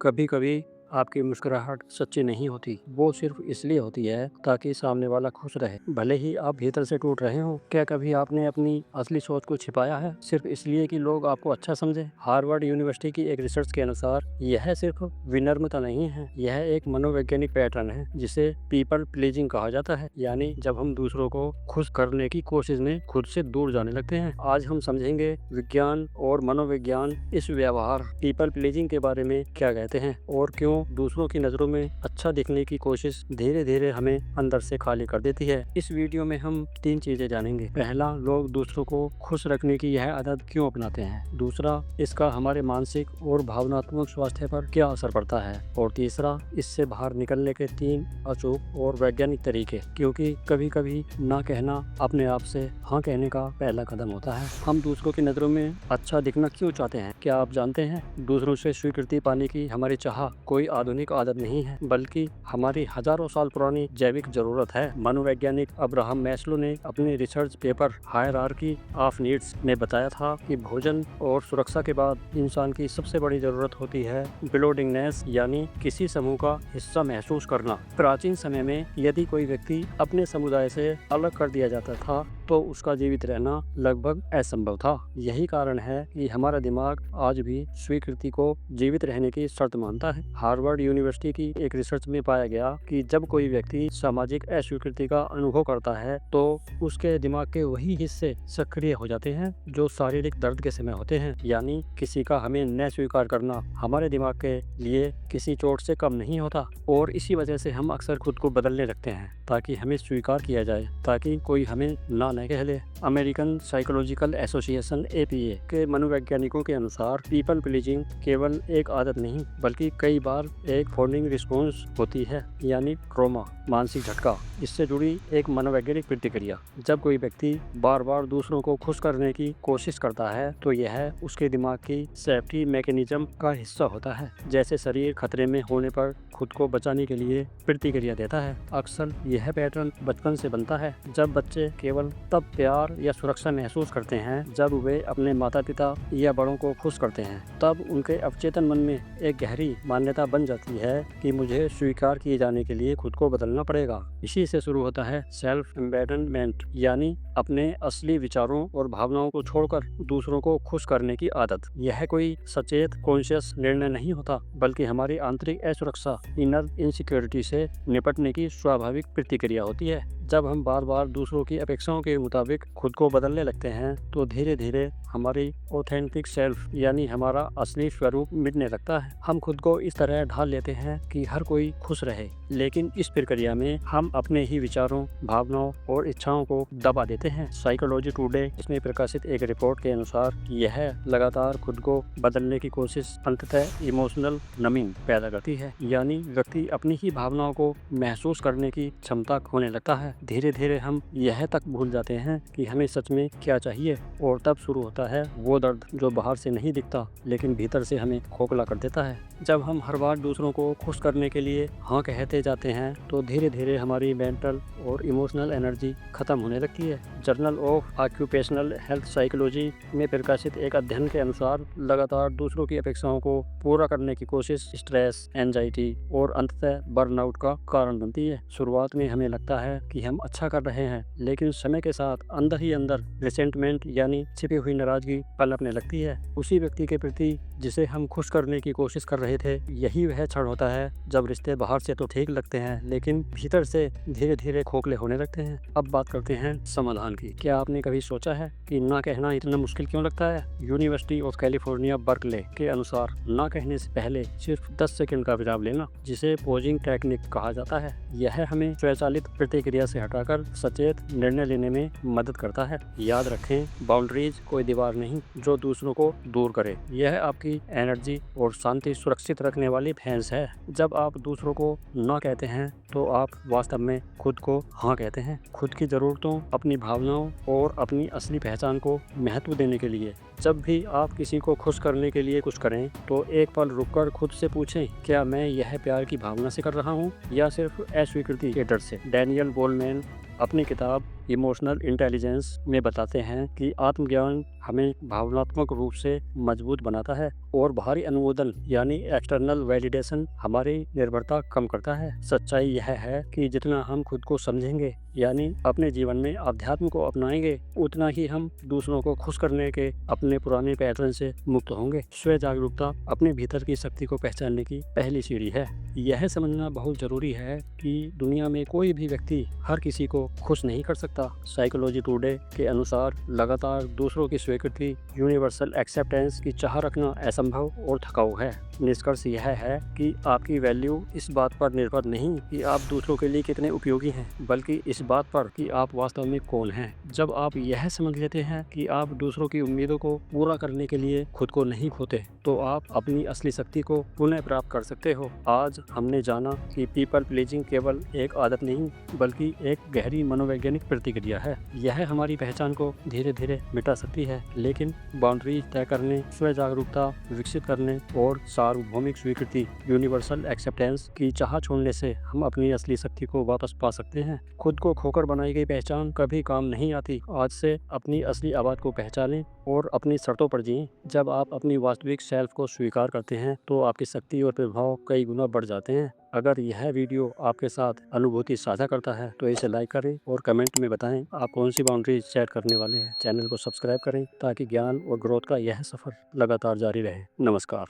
कभी कभी आपकी मुस्कुराहट सच्ची नहीं होती, वो सिर्फ इसलिए होती है ताकि सामने वाला खुश रहे, भले ही आप भीतर से टूट रहे हो। क्या कभी आपने अपनी असली सोच को छिपाया है सिर्फ इसलिए कि लोग आपको अच्छा समझे? हार्वर्ड यूनिवर्सिटी की एक रिसर्च के अनुसार यह सिर्फ विनम्रता नहीं है, यह एक मनोवैज्ञानिक पैटर्न है जिसे पीपल प्लीजिंग कहा जाता है। यानी जब हम दूसरों को खुश करने की कोशिश में खुद से दूर जाने लगते हैं। आज हम समझेंगे विज्ञान और मनोविज्ञान इस व्यवहार पीपल प्लीजिंग के बारे में क्या कहते हैं और क्यों दूसरों की नज़रों में अच्छा दिखने की कोशिश धीरे धीरे हमें अंदर से खाली कर देती है। इस वीडियो में हम 3 चीजें जानेंगे। पहला, लोग दूसरों को खुश रखने की यह आदत क्यों अपनाते हैं। दूसरा, इसका हमारे मानसिक और भावनात्मक स्वास्थ्य पर क्या असर पड़ता है। और तीसरा, इससे बाहर निकलने के 3 अचूक और वैज्ञानिक तरीके, क्योंकि कभी कभी ना कहना अपने आप से हाँ कहने का पहला कदम होता है। हम दूसरों की नज़रों में अच्छा दिखना क्यों चाहते हैं? क्या आप जानते हैं, दूसरों से स्वीकृति पाने की हमारी चाह कोई आधुनिक आदत नहीं है, बल्कि हमारी हजारों साल पुरानी जैविक जरूरत है। मनोवैज्ञानिक अब्राहम मैस्लो ने अपने research paper hierarchy of needs में बताया था कि भोजन और सुरक्षा के बाद इंसान की सबसे बड़ी जरूरत होती है बिलोडिंगनेस, यानी किसी समूह का हिस्सा महसूस करना। प्राचीन समय में यदि कोई व्यक्ति अपने समुदाय से अलग कर दिया जाता था तो उसका जीवित रहना लगभग असंभव था। यही कारण है कि हमारा दिमाग आज भी स्वीकृति को जीवित रहने की शर्त मानता है। हार्वर्ड यूनिवर्सिटी की एक रिसर्च में पाया गया कि जब कोई व्यक्ति सामाजिक अस्वीकृति का अनुभव करता है तो उसके दिमाग के वही हिस्से सक्रिय हो जाते हैं जो शारीरिक दर्द के समय होते हैं। यानी किसी का हमें न स्वीकार करना हमारे दिमाग के लिए किसी चोट से कम नहीं होता, और इसी वजह से हम अक्सर खुद को बदलने लगते हैं ताकि हमें स्वीकार किया जाए, ताकि कोई हमें ना न कह ले। अमेरिकन साइकोलॉजिकल एसोसिएशन (APA) के मनोवैज्ञानिकों के अनुसार पीपल प्लीजिंग केवल एक आदत नहीं बल्कि कई बार एक फोर्निंग रिस्पॉन्स होती है, यानी ट्रॉमा, मानसिक झटका। इससे जुड़ी एक मनोवैज्ञानिक प्रतिक्रिया। जब कोई व्यक्ति बार बार दूसरों को खुश करने की कोशिश करता है तो यह उसके दिमाग की सेफ्टी मैकेनिज्म का हिस्सा होता है। जैसे शरीर खतरे में होने पर खुद को बचाने के लिए प्रतिक्रिया देता है। अक्सर यह पैटर्न बचपन से बनता है। जब बच्चे केवल तब प्यार या सुरक्षा महसूस करते हैं जब वे अपने माता पिता या बड़ों को खुश करते हैं, तब उनके अवचेतन मन में एक गहरी मान्यता बन जाती है कि मुझे स्वीकार किए जाने के लिए खुद को बदलना पड़ेगा। इसी से शुरू होता है सेल्फ एम्बेडनमेंट, यानी अपने असली विचारों और भावनाओं को छोड़कर दूसरों को खुश करने की आदत। यह कोई सचेत कॉन्शियस निर्णय नहीं होता, बल्कि हमारी आंतरिक असुरक्षा, इनर इनसिक्योरिटी से निपटने की स्वाभाविक प्रतिक्रिया होती है। जब हम बार बार दूसरों की अपेक्षाओं के मुताबिक खुद को बदलने लगते हैं तो धीरे धीरे हमारी ऑथेंटिक सेल्फ, यानी हमारा असली स्वरूप मिटने लगता है। हम खुद को इस तरह ढाल लेते हैं कि हर कोई खुश रहे, लेकिन इस प्रक्रिया में हम अपने ही विचारों, भावनाओं और इच्छाओं को दबा देते हैं। साइकोलॉजी टुडे इसमें प्रकाशित एक रिपोर्ट के अनुसार यह लगातार खुद को बदलने की कोशिश अंततः इमोशनल नमिंग पैदा करती है, यानी व्यक्ति अपनी ही भावनाओं को महसूस करने की क्षमता खोने लगता है। धीरे धीरे हम यह तक भूल जाते हैं कि हमें सच में क्या चाहिए, और तब शुरू होता है वो दर्द जो बाहर से नहीं दिखता लेकिन भीतर से हमें खोखला कर देता है। जब हम हर बार दूसरों को खुश करने के लिए हाँ कहते जाते हैं तो धीरे धीरे हमारी मेंटल और इमोशनल एनर्जी खत्म होने लगती है। Journal of occupational health psychology में प्रकाशित एक अध्ययन के अनुसार लगातार दूसरों की अपेक्षाओं को पूरा करने की कोशिश स्ट्रेस, एंजाइटी और अंततः बर्नआउट का कारण बनती है। शुरुआत में हमें लगता है कि हम अच्छा कर रहे हैं, लेकिन समय के साथ अंदर ही अंदर रिसेंटमेंट, यानी छिपी हुई नाराजगी पनपने लगती है उसी व्यक्ति के प्रति जिसे हम खुश करने की कोशिश कर रहे थे। यही वह क्षण होता है जब रिश्ते बाहर से तो ठीक लगते हैं लेकिन भीतर से धीरे धीरे खोखले होने लगते हैं। अब बात करते हैं समाधान की। क्या आपने कभी सोचा है कि ना कहना इतना मुश्किल क्यों लगता है? यूनिवर्सिटी ऑफ कैलिफोर्निया बर्कले के अनुसार ना कहने से पहले सिर्फ 10 सेकंड का विराम लेना, जिसे पोजिंग टेक्निक कहा जाता है, यह हमें स्वचालित प्रतिक्रिया से हटाकर सचेत निर्णय लेने में मदद करता है। याद रखें, बाउंड्रीज कोई दीवार नहीं जो दूसरों को दूर करे, यह आपकी एनर्जी और शांति सुरक्षित रखने वाली फैंस है। जब आप दूसरों को ना कहते हैं तो आप वास्तव में खुद को हाँ कहते हैं। खुद की ज़रूरतों, अपनी भावनाओं और अपनी असली पहचान को महत्व देने के लिए। जब भी आप किसी को खुश करने के लिए कुछ करें तो एक पल रुककर खुद से पूछें, क्या मैं यह प्यार की भावना से कर रहा हूँ या सिर्फ अस्वीकृति के डर से? डैनियल गोलमैन अपनी किताब इमोशनल इंटेलिजेंस में बताते हैं कि आत्मज्ञान हमें भावनात्मक रूप से मजबूत बनाता है और बाहरी अनुमोदन यानी एक्सटर्नल वैलिडेशन हमारी निर्भरता कम करता है। सच्चाई यह है कि जितना हम खुद को समझेंगे यानी अपने जीवन में अध्यात्म को अपनाएंगे, उतना ही हम दूसरों को खुश करने के अपने पुराने पैटर्न से मुक्त होंगे। स्व जागरूकता अपने भीतर की शक्ति को पहचानने की पहली सीढ़ी है। यह समझना बहुत जरूरी है कि दुनिया में कोई भी व्यक्ति हर किसी को खुश नहीं कर सकता। साइकोलॉजी टुडे के अनुसार लगातार दूसरों की स्वीकृति, यूनिवर्सल एक्सेप्टेंस की चाह रखना असंभव और थकाऊ है। निष्कर्ष यह है कि आपकी वैल्यू इस बात पर निर्भर नहीं कि आप दूसरों के लिए कितने उपयोगी हैं, बल्कि इस बात पर कि आप वास्तव में कौन हैं। जब आप यह समझ लेते हैं कि आप दूसरों की उम्मीदों को पूरा करने के लिए खुद को नहीं खोते, तो आप अपनी असली शक्ति को पुनः प्राप्त कर सकते हो। आज हमने जाना कि पीपल प्लीजिंग केवल एक आदत नहीं, बल्कि एक गहरी मनोवैज्ञानिक प्रतिक्रिया है। यह हमारी पहचान को धीरे धीरे मिटा सकती है, लेकिन बाउंड्रीज तय करने, स्व जागरूकता विकसित करने और सार्वभौमिक स्वीकृति यूनिवर्सल एक्सेप्टेंस की चाह छोड़ने से हम अपनी असली शक्ति को वापस पा सकते हैं। खुद को खोकर बनाई गई पहचान कभी काम नहीं आती। आज से अपनी असली आवाज़ को पहचानें और अपनी शर्तों पर जिएं। जब आप अपनी वास्तविक सेल्फ को स्वीकार करते हैं तो आपकी शक्ति और प्रभाव कई गुना बढ़ जाते हैं। अगर यह वीडियो आपके साथ अनुभूति साझा करता है तो इसे लाइक करें और कमेंट में बताएं आप कौन सी बाउंड्री सेट करने वाले हैं। चैनल को सब्सक्राइब करें ताकि ज्ञान और ग्रोथ का यह सफ़र लगातार जारी रहे। नमस्कार।